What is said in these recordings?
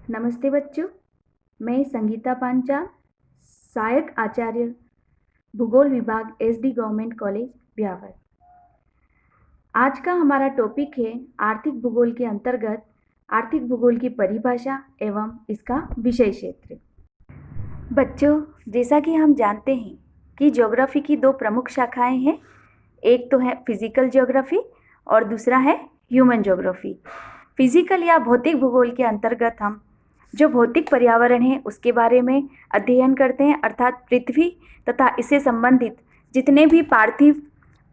नमस्ते बच्चों, मैं संगीता पांचाल, सहायक आचार्य भूगोल विभाग एसडी गवर्नमेंट कॉलेज ब्यावर। आज का हमारा टॉपिक है आर्थिक भूगोल के अंतर्गत आर्थिक भूगोल की परिभाषा एवं इसका विषय क्षेत्र। बच्चों, जैसा कि हम जानते हैं कि ज्योग्राफी की दो प्रमुख शाखाएं हैं, एक तो है फिजिकल ज्योग्राफी और दूसरा है ह्यूमन ज्योग्राफी। फिजिकल या भौतिक भूगोल के अंतर्गत हम जो भौतिक पर्यावरण है उसके बारे में अध्ययन करते हैं, अर्थात पृथ्वी तथा इससे संबंधित जितने भी पार्थिव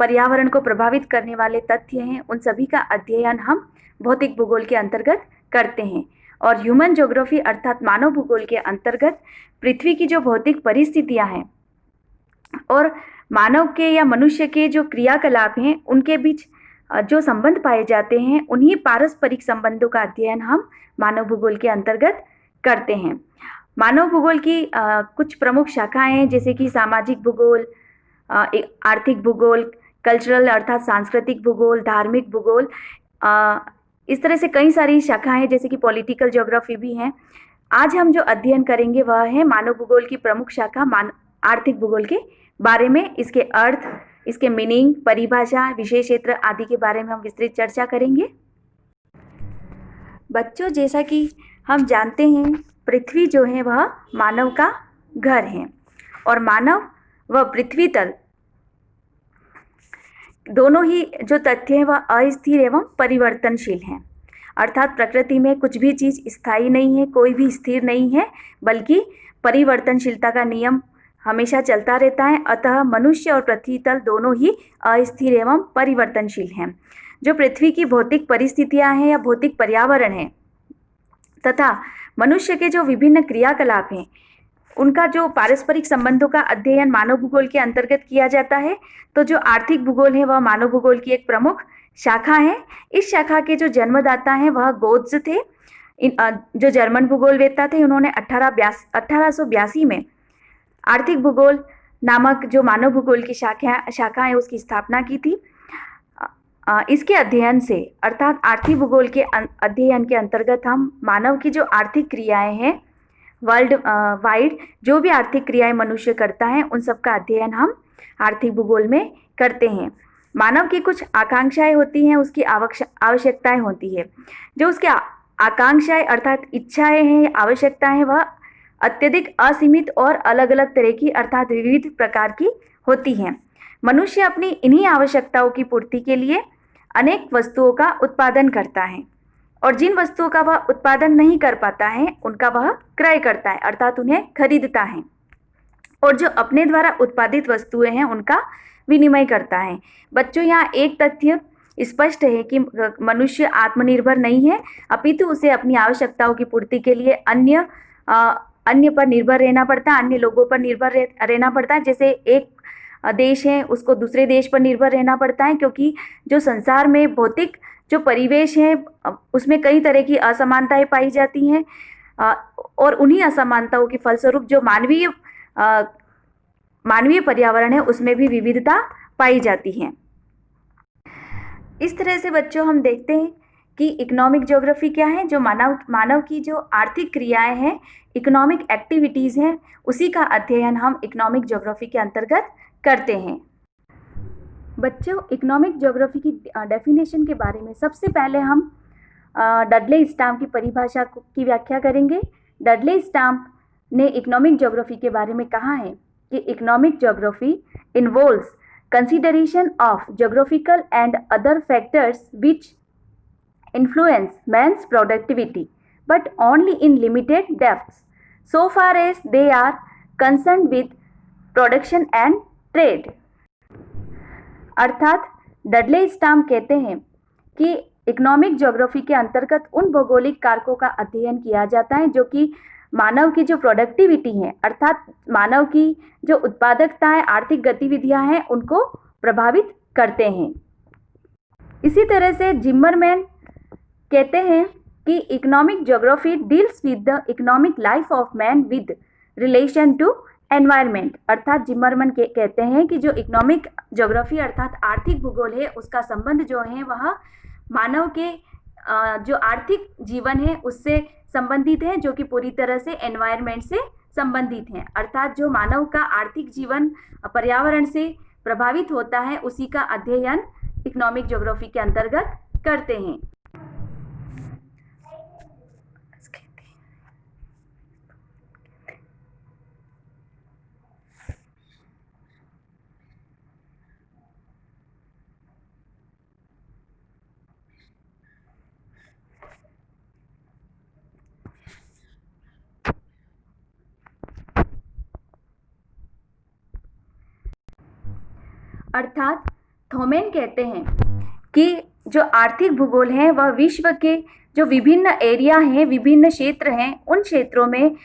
पर्यावरण को प्रभावित करने वाले तथ्य हैं उन सभी का अध्ययन हम भौतिक भूगोल के अंतर्गत करते हैं। और ह्यूमन ज्योग्राफी अर्थात मानव भूगोल के अंतर्गत पृथ्वी की जो भौतिक परिस्थितियां हैं और मानव के या मनुष्य के जो क्रियाकलाप हैं उनके बीच जो संबंध पाए जाते हैं उन्हीं पारस्परिक संबंधों का अध्ययन हम मानव भूगोल के अंतर्गत करते हैं। मानव भूगोल की कुछ प्रमुख शाखाएं हैं, जैसे कि सामाजिक भूगोल, आर्थिक भूगोल, कल्चरल अर्थात सांस्कृतिक भूगोल, धार्मिक भूगोल, इस तरह से कई सारी शाखाएं हैं, जैसे कि पॉलिटिकल ज्योग्राफी भी हैं। आज हम जो अध्ययन करेंगे वह है मानव भूगोल की प्रमुख शाखा आर्थिक भूगोल के बारे में, इसके अर्थ, इसके मीनिंग, परिभाषा, विषय क्षेत्र आदि के बारे में हम विस्तृत चर्चा करेंगे। बच्चों, जैसा कि हम जानते हैं पृथ्वी जो है वह मानव का घर है और मानव व पृथ्वी तल दोनों ही जो तथ्य हैं वह अस्थिर एवं परिवर्तनशील हैं। अर्थात प्रकृति में कुछ भी चीज़ स्थायी नहीं है, कोई भी स्थिर नहीं है, बल्कि परिवर्तनशीलता का नियम हमेशा चलता रहता है। अतः मनुष्य और पृथ्वी तल दोनों ही अस्थिर एवं परिवर्तनशील हैं। जो पृथ्वी की भौतिक परिस्थितियां हैं या भौतिक पर्यावरण है तथा मनुष्य के जो विभिन्न क्रियाकलाप हैं उनका जो पारस्परिक संबंधों का अध्ययन मानव भूगोल के अंतर्गत किया जाता है। तो जो आर्थिक भूगोल है वह मानव भूगोल की एक प्रमुख शाखा है। इस शाखा के जो जन्मदाता हैं वह गोत्स थे। जो जर्मन भूगोलवेत्ता थे उन्होंने 1882 में आर्थिक भूगोल नामक जो मानव भूगोल की शाखा है उसकी स्थापना की थी। इसके अध्ययन से अर्थात आर्थिक भूगोल के अध्ययन के अंतर्गत हम मानव की जो आर्थिक क्रियाएं हैं, वर्ल्ड वाइड जो भी आर्थिक क्रियाएं मनुष्य करता है उन सब का अध्ययन हम आर्थिक भूगोल में करते हैं। मानव की कुछ आकांक्षाएं होती हैं, उसकी आवश्यकताएं होती है। जो उसकी आकांक्षाएं अर्थात इच्छाएं हैं, आवश्यकताएं हैं, वह अत्यधिक असीमित और अलग अलग तरह की अर्थात विविध प्रकार की होती हैं। मनुष्य अपनी इन्हीं आवश्यकताओं की पूर्ति के लिए अनेक वस्तुओं का उत्पादन करता है और जिन वस्तुओं का वह उत्पादन नहीं कर पाता है उनका वह क्रय करता है, अर्थात उन्हें खरीदता है, और जो अपने द्वारा उत्पादित वस्तुएं हैं उनका विनिमय करता है। बच्चों, यहाँ एक तथ्य स्पष्ट है कि मनुष्य आत्मनिर्भर नहीं है, अपितु उसे अपनी आवश्यकताओं की पूर्ति के लिए अन्य पर निर्भर रहना पड़ता है, अन्य लोगों पर निर्भर रहना पड़ता है। जैसे एक देश है उसको दूसरे देश पर निर्भर रहना पड़ता है, क्योंकि जो संसार में भौतिक जो परिवेश है उसमें कई तरह की असमानताएं पाई जाती हैं और उन्हीं असमानताओं के फलस्वरूप जो मानवीय पर्यावरण है उसमें भी विविधता पाई जाती है। इस तरह से बच्चों हम देखते हैं कि इकोनॉमिक ज्योग्राफी क्या है। जो मानव की जो आर्थिक क्रियाएं हैं, इकोनॉमिक एक्टिविटीज़ हैं, उसी का अध्ययन हम इकोनॉमिक ज्योग्राफी के अंतर्गत करते हैं। बच्चों, इकोनॉमिक ज्योग्राफी की डेफिनेशन के बारे में सबसे पहले हम डडले स्टाम्प की परिभाषा की व्याख्या करेंगे। डडले स्टाम्प ने इकोनॉमिक ज्योग्राफी के बारे में कहा है कि economic geography involves consideration of geographical and other factors which influence man's productivity, but only in limited depths, so far as they are concerned with production and trade. अर्थात Dudley stamp कहते हैं कि इकोनॉमिक ज्योग्राफी के अंतर्गत उन भौगोलिक कारकों का अध्ययन किया जाता है जो कि मानव की जो प्रोडक्टिविटी है अर्थात मानव की जो उत्पादकता है, आर्थिक गतिविधियां हैं, उनको प्रभावित करते हैं। इसी तरह से जिम्मरमैन कहते हैं कि economic geography deals with the economic life of man with relation to environment. अर्थात जिम्मरमैन कहते हैं कि जो इकोनॉमिक ज्योग्राफी अर्थात आर्थिक भूगोल है उसका संबंध जो है वह मानव के जो आर्थिक जीवन है उससे संबंधित है, जो कि पूरी तरह से एनवायरनमेंट से संबंधित हैं। अर्थात जो मानव का आर्थिक जीवन पर्यावरण से प्रभावित होता है उसी का अध्ययन इकोनॉमिक ज्योग्राफी के अंतर्गत करते हैं। अर्थात थॉमेन कहते हैं कि जो आर्थिक भूगोल है वह विश्व के जो विभिन्न एरिया हैं, विभिन्न क्षेत्र हैं, उन क्षेत्रों में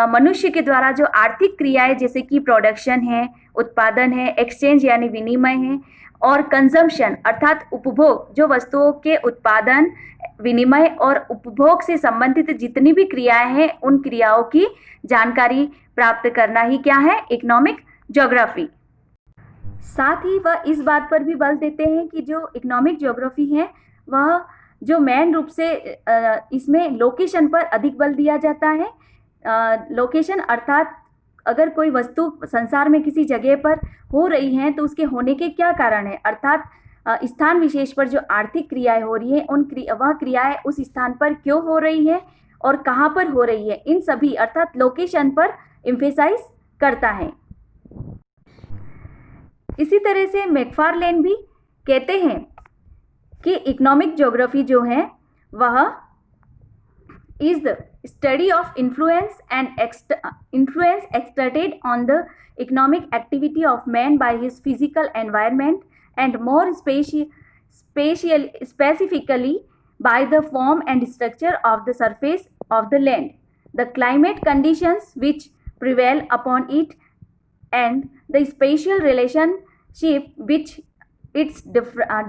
मनुष्य के द्वारा जो आर्थिक क्रियाएं जैसे कि प्रोडक्शन है, उत्पादन है, एक्सचेंज यानी विनिमय है, और कंजम्पशन अर्थात उपभोग, जो वस्तुओं के उत्पादन, विनिमय और उपभोग से संबंधित जितनी भी क्रियाएं हैं उन क्रियाओं की जानकारी प्राप्त करना ही क्या है, इकोनॉमिक ज्योग्राफी। साथ ही वह इस बात पर भी बल देते हैं कि जो इकोनॉमिक ज्योग्राफी है वह जो मेन रूप से इसमें लोकेशन पर अधिक बल दिया जाता है। लोकेशन अर्थात अगर कोई वस्तु संसार में किसी जगह पर हो रही है तो उसके होने के क्या कारण है, अर्थात स्थान विशेष पर जो आर्थिक क्रियाएं हो रही है वह क्रियाएं उस स्थान पर क्यों हो रही है और कहाँ पर हो रही है, इन सभी अर्थात लोकेशन पर एम्फेसाइज करता है। इसी तरह से मैकफार्लेन भी कहते हैं कि इकोनॉमिक ज्योग्राफी जो है वह is the study of influence exerted on the economic activity of man by his physical environment and more specifically by the form and structure of the surface of the land, the climate conditions which prevail upon it and the spatial relationship which its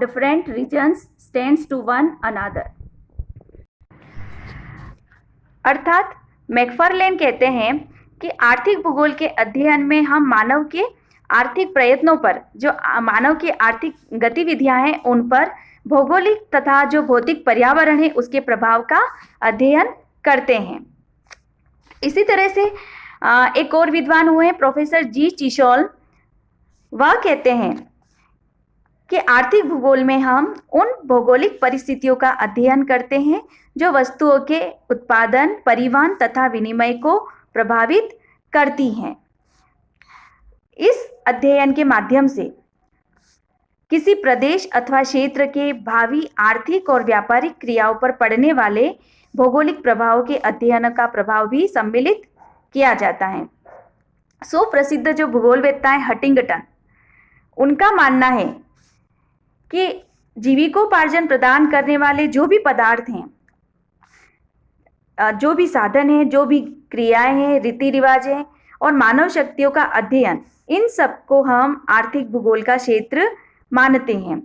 different regions stands to one another। अर्थात मैकफार्लेन कहते हैं कि आर्थिक भूगोल के अध्ययन में हम मानव के आर्थिक प्रयत्नों पर, जो मानव की आर्थिक गतिविधियां हैं उन पर भौगोलिक तथा जो भौतिक पर्यावरण है उसके प्रभाव का अध्ययन करते हैं। इसी तरह से एक और विद्वान हुए प्रोफेसर जी चिशॉल, वह कहते हैं कि आर्थिक भूगोल में हम उन भौगोलिक परिस्थितियों का अध्ययन करते हैं जो वस्तुओं के उत्पादन, परिवहन तथा विनिमय को प्रभावित करती हैं। इस अध्ययन के माध्यम से किसी प्रदेश अथवा क्षेत्र के भावी आर्थिक और व्यापारिक क्रियाओं पर पड़ने वाले भौगोलिक प्रभावों के अध्ययन का प्रभाव भी सम्मिलित किया जाता है। सुप्रसिद्ध जो भूगोलवेत्ता है हंटिंगटन, उनका मानना है कि जीविकोपार्जन प्रदान करने वाले जो भी पदार्थ हैं, जो भी साधन हैं, जो भी क्रियाएं हैं, रीति रिवाज हैं और मानव शक्तियों का अध्ययन, इन सब को हम आर्थिक भूगोल का क्षेत्र मानते हैं।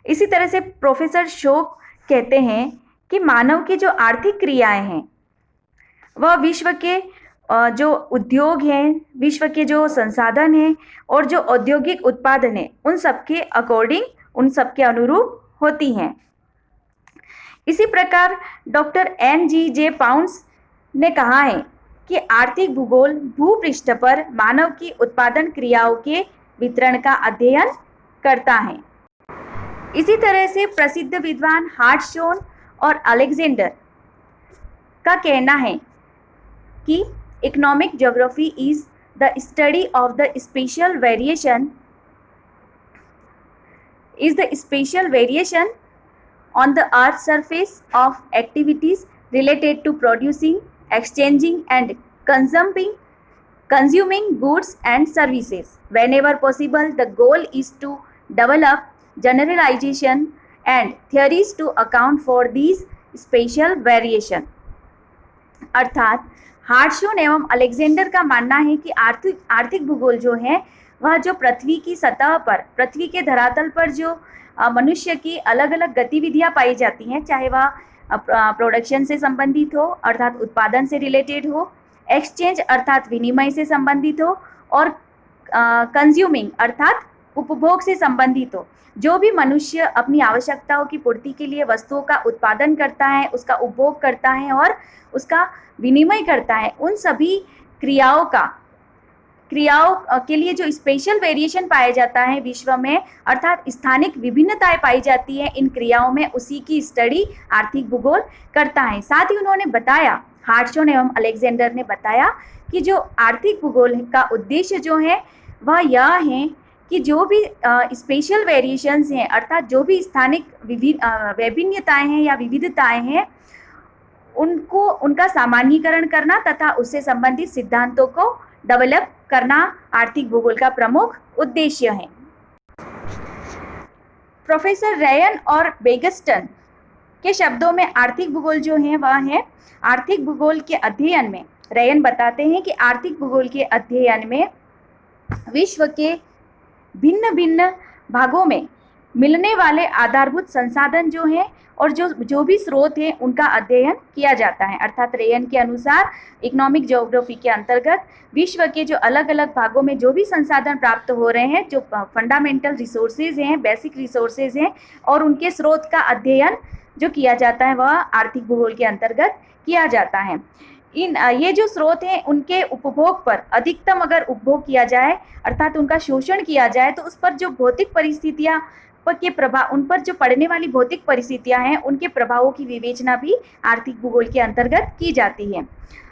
इसी तरह से प्रोफेसर शोक कहते हैं कि मानव की जो आर्थिक क्रियाएं हैं वह विश्व के जो उद्योग हैं, विश्व के जो संसाधन हैं और जो औद्योगिक उत्पादन है उन सबके अकॉर्डिंग, उन सबके अनुरूप होती हैं। इसी प्रकार डॉक्टर NG-J पाउंड्स ने कहा है कि आर्थिक भूगोल भूपृष्ठ पर मानव की उत्पादन क्रियाओं के वितरण का अध्ययन करता है। इसी तरह से प्रसिद्ध विद्वान हार्टशोन और अलेक्जेंडर का कहना है कि economic geography is the study of the special variation on the earth's surface of activities related to producing, exchanging and consuming goods and services. Whenever possible, the goal is to develop generalization and theories to account for these special variation। अर्थात हार्टशोन एवं Alexander का मानना है कि आर्थिक भूगोल जो है वह जो पृथ्वी की सतह पर, पृथ्वी के धरातल पर जो मनुष्य की अलग अलग गतिविधियां पाई जाती हैं, चाहे वह प्रोडक्शन से संबंधित हो अर्थात उत्पादन से रिलेटेड हो, एक्सचेंज अर्थात विनिमय से संबंधित हो और कंज्यूमिंग अर्थात उपभोग से संबंधित हो। जो भी मनुष्य अपनी आवश्यकताओं की पूर्ति के लिए वस्तुओं का उत्पादन करता है, उसका उपभोग करता है और उसका विनिमय करता है, उन सभी क्रियाओं के लिए जो स्पेशल वेरिएशन पाया जाता है विश्व में, अर्थात स्थानिक विभिन्नताएं पाई जाती है इन क्रियाओं में, उसी की स्टडी आर्थिक भूगोल करता है। साथ ही उन्होंने बताया, हार्टशॉन एवं अलेक्जेंडर ने बताया कि जो आर्थिक भूगोल का उद्देश्य जो है वह यह है कि जो भी स्पेशल वेरिएशंस हैं, अर्थात जो भी स्थानिक विभिन्नताएं हैं या विविधताएं हैं, उनको उनका सामान्यीकरण करना तथा उससे संबंधित सिद्धांतों को डेवलप करना आर्थिक भूगोल का प्रमुख उद्देश्य है। प्रोफेसर रेयन और बेगस्टन के शब्दों में आर्थिक भूगोल जो है वह है, आर्थिक भूगोल के अध्ययन में, रेयन बताते हैं कि आर्थिक भूगोल के अध्ययन में विश्व के भिन्न भिन्न भागों में मिलने वाले आधारभूत संसाधन जो हैं और जो भी स्रोत हैं उनका अध्ययन किया जाता है। अर्थात रेयन के अनुसार इकोनॉमिक ज्योग्राफी के अंतर्गत विश्व के जो अलग अलग भागों में जो भी संसाधन प्राप्त हो रहे हैं, जो फंडामेंटल रिसोर्सेज हैं, बेसिक रिसोर्सेज हैं, और उनके स्रोत का अध्ययन जो किया जाता है वह आर्थिक भूगोल के अंतर्गत किया जाता है। ये जो स्रोत हैं उनके उपभोग पर अधिकतम अगर उपभोग किया जाए, अर्थात उनका शोषण किया जाए, तो उस पर जो भौतिक परिस्थितियां के प्रभाव, उन पर जो पड़ने वाली भौतिक परिस्थितियां हैं उनके प्रभावों की विवेचना भी आर्थिक भूगोल के अंतर्गत की जाती है।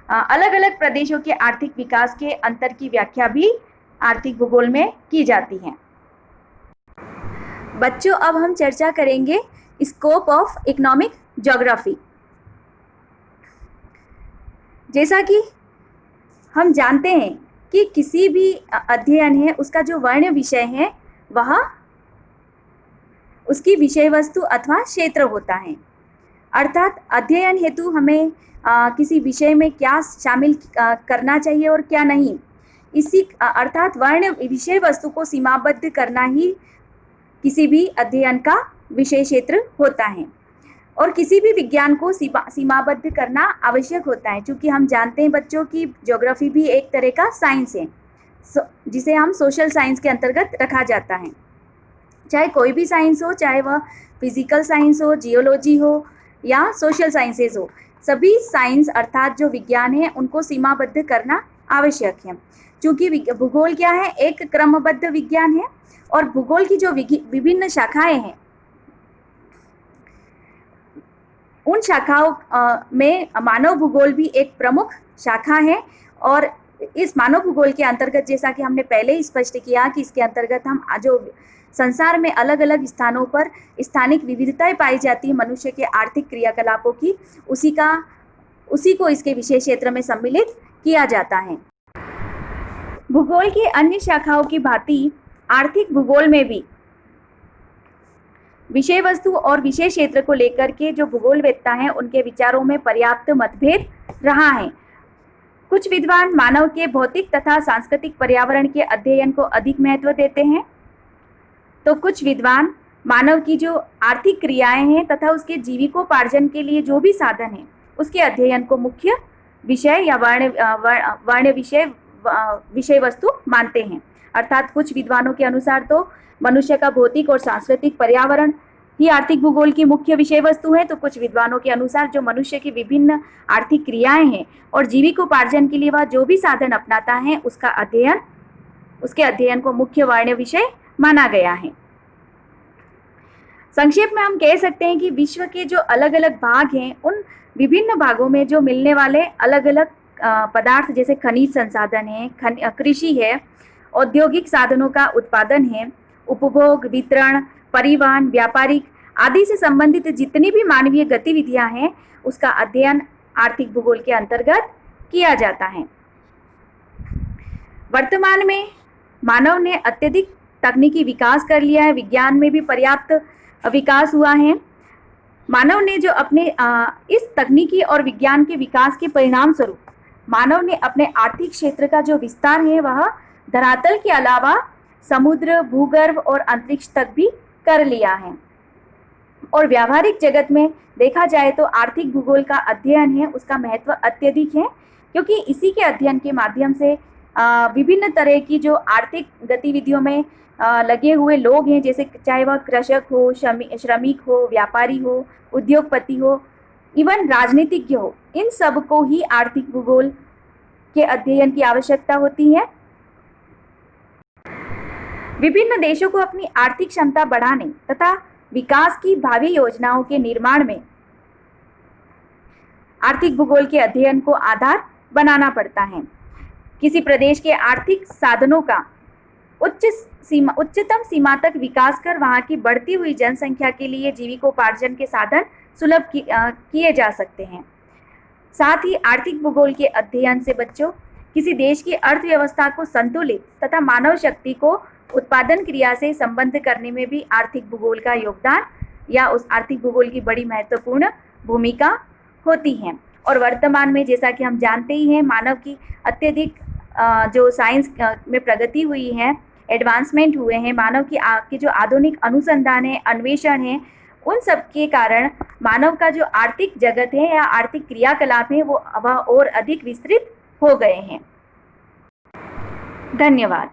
अलग अलग प्रदेशों के आर्थिक विकास के अंतर की व्याख्या भी आर्थिक भूगोल में की जाती है। बच्चों, अब हम चर्चा करेंगे स्कोप ऑफ इकोनॉमिक ज्योग्राफी। जैसा कि हम जानते हैं कि किसी भी अध्ययन है उसका जो वर्ण विषय है वह उसकी विषय वस्तु अथवा क्षेत्र होता है। अर्थात अध्ययन हेतु हमें किसी विषय में क्या शामिल करना चाहिए और क्या नहीं, इसी अर्थात वर्ण विषय वस्तु को सीमाबद्ध करना ही किसी भी अध्ययन का विषय क्षेत्र होता है और किसी भी विज्ञान को सीमाबद्ध करना आवश्यक होता है। क्योंकि हम जानते हैं बच्चों की ज्योग्राफी भी एक तरह का साइंस है, जिसे हम सोशल साइंस के अंतर्गत रखा जाता है। चाहे कोई भी साइंस हो, चाहे वह फिजिकल साइंस हो, जियोलॉजी हो या सोशल साइंसेज हो, सभी साइंस अर्थात जो विज्ञान है उनको सीमाबद्ध करना आवश्यक है। क्योंकि भूगोल क्या है, एक क्रमबद्ध विज्ञान है और भूगोल की जो विभिन्न शाखाएं हैं उन शाखाओं में मानव भूगोल भी एक प्रमुख शाखा है। और इस मानव भूगोल के अंतर्गत, जैसा कि हमने पहले ही स्पष्ट किया कि इसके अंतर्गत हम जो संसार में अलग अलग स्थानों पर स्थानिक विविधताएं पाई जाती है मनुष्य के आर्थिक क्रियाकलापों की, उसी को इसके विषय क्षेत्र में सम्मिलित किया जाता है। भूगोल की अन्य शाखाओं की भांति आर्थिक भूगोल में भी विषय वस्तु और विषय क्षेत्र को लेकर के जो भूगोलवेत्ता हैं उनके विचारों में पर्याप्त मतभेद रहा है। कुछ विद्वान मानव के भौतिक तथा सांस्कृतिक पर्यावरण के अध्ययन को अधिक महत्व देते हैं, तो कुछ विद्वान मानव की जो आर्थिक क्रियाएं हैं तथा उसके जीविकोपार्जन के लिए जो भी साधन है उसके अध्ययन को मुख्य विषय या वर्ण विषय वस्तु मानते हैं। अर्थात कुछ विद्वानों के अनुसार तो मनुष्य का भौतिक और सांस्कृतिक पर्यावरण ही आर्थिक भूगोल की मुख्य विषय वस्तु है, तो कुछ विद्वानों के अनुसार जो मनुष्य की विभिन्न आर्थिक क्रियाएं हैं और जीविकोपार्जन के लिए वह जो भी साधन अपनाता है उसके अध्ययन को मुख्य वर्ण विषय माना गया है। संक्षेप में हम कह सकते हैं कि विश्व के जो अलग अलग भाग हैं उन विभिन्न भागों में जो मिलने वाले अलग अलग पदार्थ जैसे खनिज संसाधन है, कृषि है, औद्योगिक साधनों का उत्पादन है, उपभोग, वितरण, परिवहन, व्यापारिक आदि से संबंधित जितनी भी मानवीय गतिविधियां हैं उसका अध्ययन आर्थिक भूगोल के अंतर्गत किया जाता है। वर्तमान में मानव ने अत्यधिक तकनीकी विकास कर लिया है, विज्ञान में भी पर्याप्त विकास हुआ है। मानव ने जो अपने इस तकनीकी और विज्ञान के विकास के परिणाम स्वरूप मानव ने अपने आर्थिक क्षेत्र का जो विस्तार है वह धरातल के अलावा समुद्र, भूगर्भ और अंतरिक्ष तक भी कर लिया है। और व्यावहारिक जगत में देखा जाए तो आर्थिक भूगोल का अध्ययन है उसका महत्व अत्यधिक है, क्योंकि इसी के अध्ययन के माध्यम से विभिन्न तरह की जो आर्थिक गतिविधियों में लगे हुए लोग हैं, जैसे चाहे वह कृषक हो, श्रमिक हो, व्यापारी हो, उद्योगपति हो, इवन राजनीतिज्ञ हो, इन सब को ही आर्थिक भूगोल के अध्ययन की आवश्यकता होती है। विभिन्न देशों को अपनी आर्थिक क्षमता बढ़ाने तथा विकास की भावी योजनाओं के निर्माण में आर्थिक भूगोल के अध्ययन को आधार बनाना पड़ता है। किसी प्रदेश के आर्थिक साधनों का उच्चतम सीमा तक विकास कर वहां की बढ़ती हुई जनसंख्या के लिए जीविकोपार्जन के साधन सुलभ किए जा सकते हैं। साथ ही आर्थिक भूगोल के अध्ययन से बच्चों किसी देश की अर्थव्यवस्था को संतुलित तथा मानव शक्ति को उत्पादन क्रिया से संबद्ध करने में भी आर्थिक भूगोल का योगदान या उस आर्थिक भूगोल की बड़ी महत्वपूर्ण भूमिका होती है। और वर्तमान में जैसा कि हम जानते ही हैं, मानव की अत्यधिक जो साइंस में प्रगति हुई है, एडवांसमेंट हुए हैं, मानव की जो आधुनिक अनुसंधान है, अन्वेषण है, उन सब के कारण मानव का जो आर्थिक जगत है या आर्थिक क्रियाकलाप है वह और अधिक विस्तृत हो गए हैं। धन्यवाद।